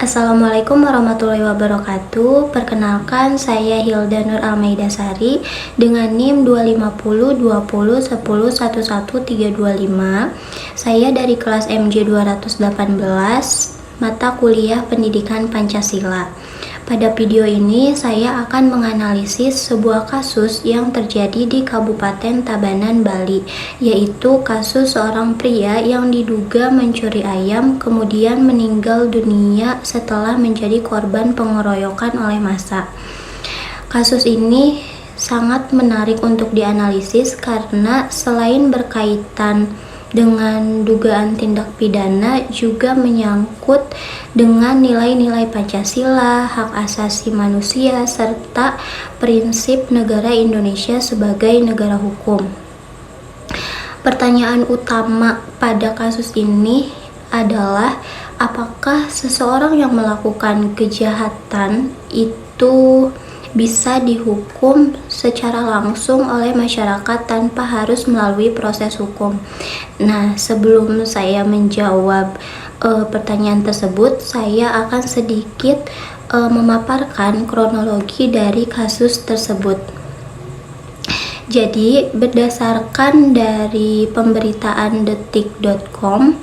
Assalamualaikum warahmatullahi wabarakatuh. Perkenalkan, saya Hilda Nur Almaidasari dengan NIM 2502010111325. Saya dari kelas MJ 218, mata kuliah Pendidikan Pancasila. Pada video ini saya akan menganalisis sebuah kasus yang terjadi di Kabupaten Tabanan, Bali, yaitu kasus seorang pria yang diduga mencuri ayam kemudian meninggal dunia setelah menjadi korban pengeroyokan oleh massa. Kasus ini sangat menarik untuk dianalisis karena selain berkaitan dengan dugaan tindak pidana, juga menyangkut dengan nilai-nilai Pancasila, hak asasi manusia, serta prinsip negara Indonesia sebagai negara hukum. Pertanyaan utama pada kasus ini adalah apakah seseorang yang melakukan kejahatan itu bisa dihukum secara langsung oleh masyarakat tanpa harus melalui proses hukum. Nah, sebelum saya menjawab pertanyaan tersebut, saya akan sedikit memaparkan kronologi dari kasus tersebut. Jadi, berdasarkan dari pemberitaan detik.com,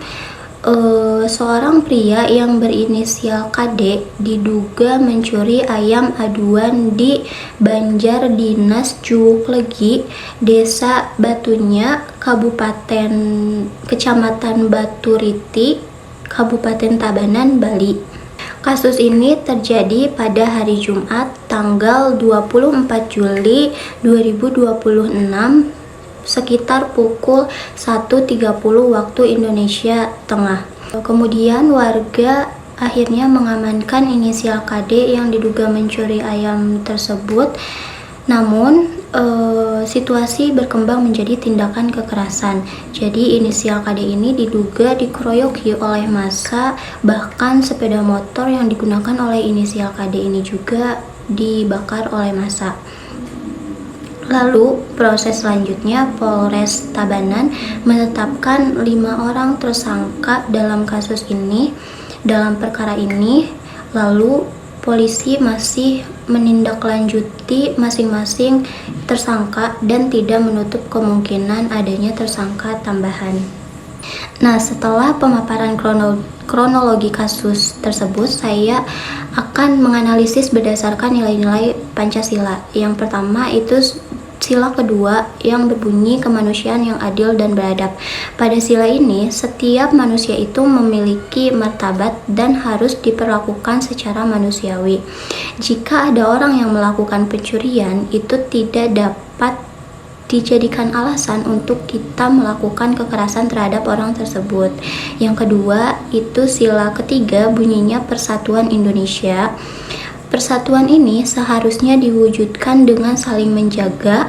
seorang pria yang berinisial KD diduga mencuri ayam aduan di Banjar Dinas Juuklegi, Desa Batunya, Kecamatan Baturiti, Kabupaten Tabanan, Bali. Kasus ini terjadi pada hari Jumat tanggal 24 Juli 2026 sekitar pukul 1.30 waktu Indonesia Tengah. Kemudian warga akhirnya mengamankan inisial KD yang diduga mencuri ayam tersebut. Namun situasi berkembang menjadi tindakan kekerasan. Jadi inisial KD ini diduga dikeroyoki oleh massa, bahkan sepeda motor yang digunakan oleh inisial KD ini juga dibakar oleh massa. Lalu proses selanjutnya Polres Tabanan menetapkan 5 orang tersangka dalam kasus ini, dalam perkara ini. Lalu polisi masih menindaklanjuti masing-masing tersangka dan tidak menutup kemungkinan adanya tersangka tambahan. Nah, setelah pemaparan kronologi kasus tersebut, saya akan menganalisis berdasarkan nilai-nilai Pancasila. Yang pertama itu sila kedua yang berbunyi kemanusiaan yang adil dan beradab. Pada sila ini, setiap manusia itu memiliki martabat dan harus diperlakukan secara manusiawi. Jika ada orang yang melakukan pencurian, itu tidak dapat dijadikan alasan untuk kita melakukan kekerasan terhadap orang tersebut. Yang kedua, itu sila ketiga bunyinya Persatuan Indonesia. Persatuan ini seharusnya diwujudkan dengan saling menjaga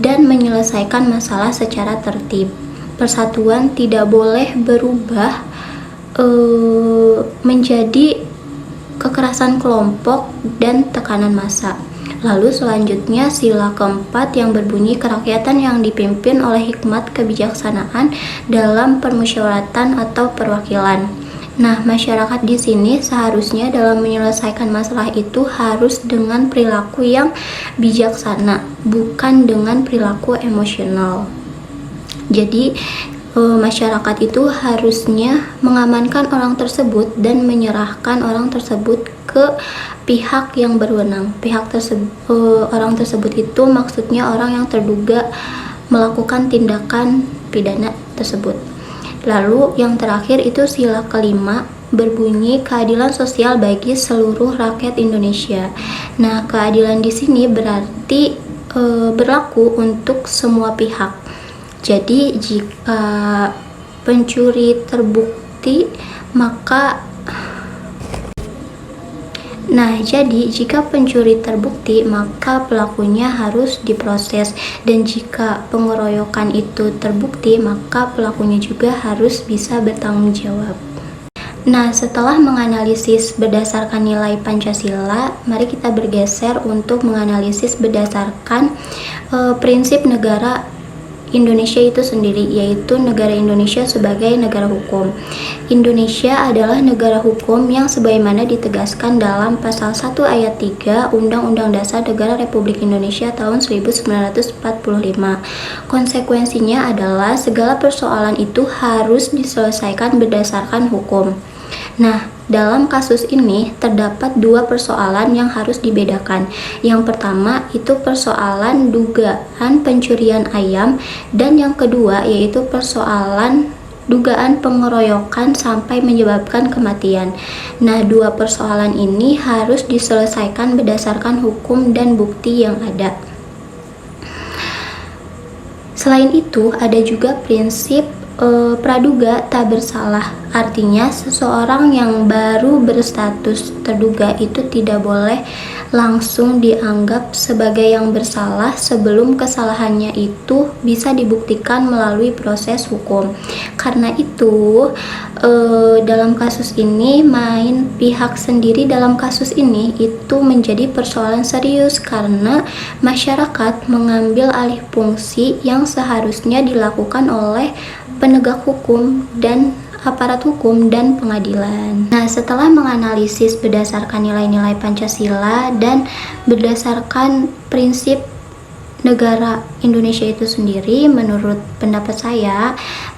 dan menyelesaikan masalah secara tertib. Persatuan tidak boleh berubah menjadi kekerasan kelompok dan tekanan massa. Lalu selanjutnya sila keempat yang berbunyi kerakyatan yang dipimpin oleh hikmat kebijaksanaan dalam permusyawaratan atau perwakilan. Nah, masyarakat di sini seharusnya dalam menyelesaikan masalah itu harus dengan perilaku yang bijaksana, bukan dengan perilaku emosional. Jadi, masyarakat itu harusnya mengamankan orang tersebut dan menyerahkan orang tersebut ke pihak yang berwenang. Orang tersebut itu maksudnya orang yang terduga melakukan tindakan pidana tersebut. Lalu yang terakhir itu sila kelima berbunyi keadilan sosial bagi seluruh rakyat Indonesia. Nah, keadilan di sini berarti berlaku untuk semua pihak. Jadi jika pencuri terbukti maka jika pencuri terbukti maka pelakunya harus diproses, dan jika pengeroyokan itu terbukti maka pelakunya juga harus bisa bertanggung jawab. Nah, setelah menganalisis berdasarkan nilai Pancasila, mari kita bergeser untuk menganalisis berdasarkan prinsip negara Indonesia itu sendiri, yaitu negara Indonesia sebagai negara hukum. Indonesia adalah negara hukum yang sebagaimana ditegaskan dalam pasal 1 ayat 3 Undang-Undang Dasar Negara Republik Indonesia tahun 1945. Konsekuensinya adalah segala persoalan itu harus diselesaikan berdasarkan hukum. Nah, dalam kasus ini terdapat dua persoalan yang harus dibedakan. Yang pertama itu persoalan dugaan pencurian ayam, dan yang kedua yaitu persoalan dugaan pengeroyokan sampai menyebabkan kematian. Nah, dua persoalan ini harus diselesaikan berdasarkan hukum dan bukti yang ada. Selain itu, ada juga prinsip praduga tak bersalah. Artinya seseorang yang baru berstatus terduga itu tidak boleh langsung dianggap sebagai yang bersalah sebelum kesalahannya itu bisa dibuktikan melalui proses hukum. Karena itu dalam kasus ini main pihak sendiri dalam kasus ini itu menjadi persoalan serius, karena masyarakat mengambil alih fungsi yang seharusnya dilakukan oleh penegak hukum dan aparat hukum dan pengadilan. Nah, setelah menganalisis berdasarkan nilai-nilai Pancasila dan berdasarkan prinsip negara Indonesia itu sendiri, menurut pendapat saya,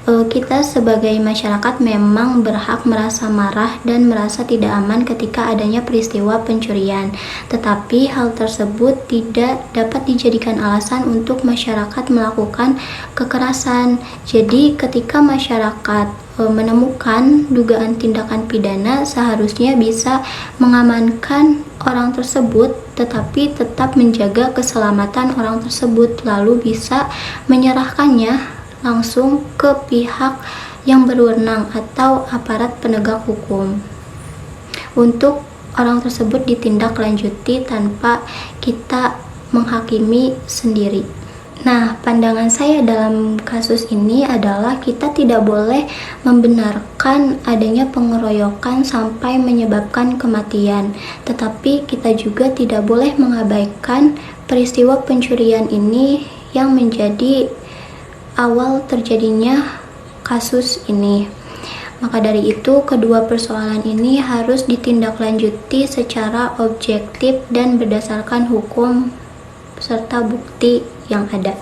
kita sebagai masyarakat memang berhak merasa marah dan merasa tidak aman ketika adanya peristiwa pencurian. Tetapi hal tersebut tidak dapat dijadikan alasan untuk masyarakat melakukan kekerasan. Jadi ketika masyarakat menemukan dugaan tindakan pidana, seharusnya bisa mengamankan orang tersebut, tetapi tetap menjaga keselamatan orang tersebut, lalu bisa menyerahkannya langsung ke pihak yang berwenang atau aparat penegak hukum untuk orang tersebut ditindaklanjuti tanpa kita menghakimi sendiri. Nah, pandangan saya dalam kasus ini adalah kita tidak boleh membenarkan adanya pengeroyokan sampai menyebabkan kematian, tetapi kita juga tidak boleh mengabaikan peristiwa pencurian ini yang menjadi awal terjadinya kasus ini. Maka dari itu, kedua persoalan ini harus ditindaklanjuti secara objektif dan berdasarkan hukum serta bukti yang ada.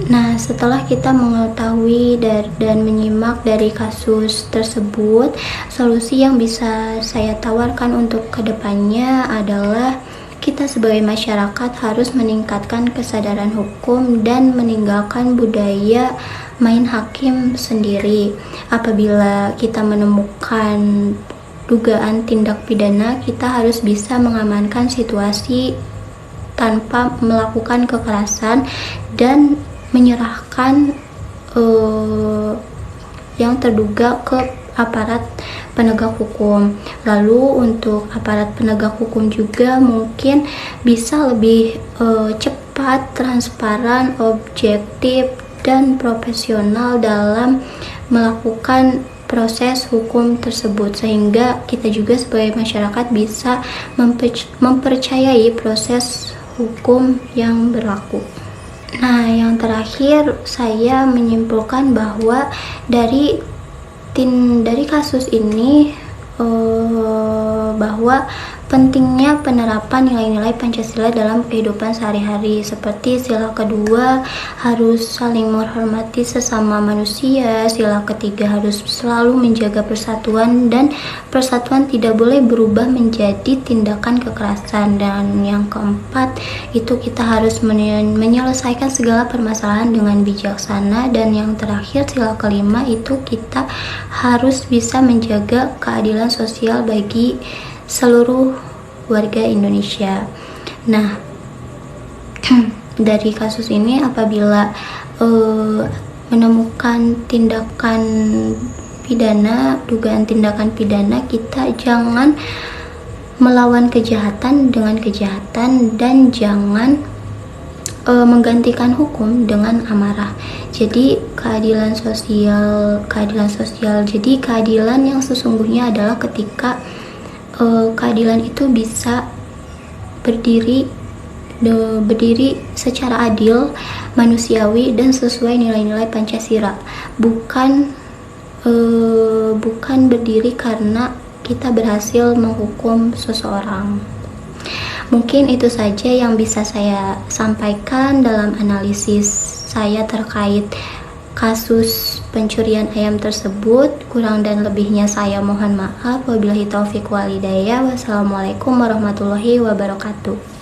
Nah, setelah kita mengetahui dan menyimak dari kasus tersebut, solusi yang bisa saya tawarkan untuk kedepannya adalah kita sebagai masyarakat harus meningkatkan kesadaran hukum dan meninggalkan budaya main hakim sendiri. Apabila kita menemukan dugaan tindak pidana, kita harus bisa mengamankan situasi tanpa melakukan kekerasan dan menyerahkan yang terduga ke aparat penegak hukum. Lalu untuk aparat penegak hukum juga mungkin bisa lebih cepat, transparan, objektif, dan profesional dalam melakukan proses hukum tersebut, sehingga kita juga sebagai masyarakat bisa mempercayai proses hukum yang berlaku. Nah, yang terakhir saya menyimpulkan bahwa dari kasus ini bahwa pentingnya penerapan nilai-nilai Pancasila dalam kehidupan sehari-hari, seperti sila kedua harus saling menghormati sesama manusia, sila ketiga harus selalu menjaga persatuan, dan persatuan tidak boleh berubah menjadi tindakan kekerasan, dan yang keempat itu kita harus menyelesaikan segala permasalahan dengan bijaksana, dan yang terakhir sila kelima itu kita harus bisa menjaga keadilan sosial bagi seluruh warga Indonesia. Nah, dari kasus ini apabila menemukan tindakan pidana, dugaan tindakan pidana, kita jangan melawan kejahatan dengan kejahatan dan jangan menggantikan hukum dengan amarah. Jadi keadilan sosial. Jadi keadilan yang sesungguhnya adalah ketika keadilan itu bisa berdiri secara adil, manusiawi, dan sesuai nilai-nilai Pancasila. Bukan berdiri karena kita berhasil menghukum seseorang. Mungkin itu saja yang bisa saya sampaikan dalam analisis saya terkait kasus pencurian ayam tersebut. Kurang dan lebihnya saya mohon maaf. Wabillahi taufiq wal hidayah. Wassalamualaikum warahmatullahi wabarakatuh.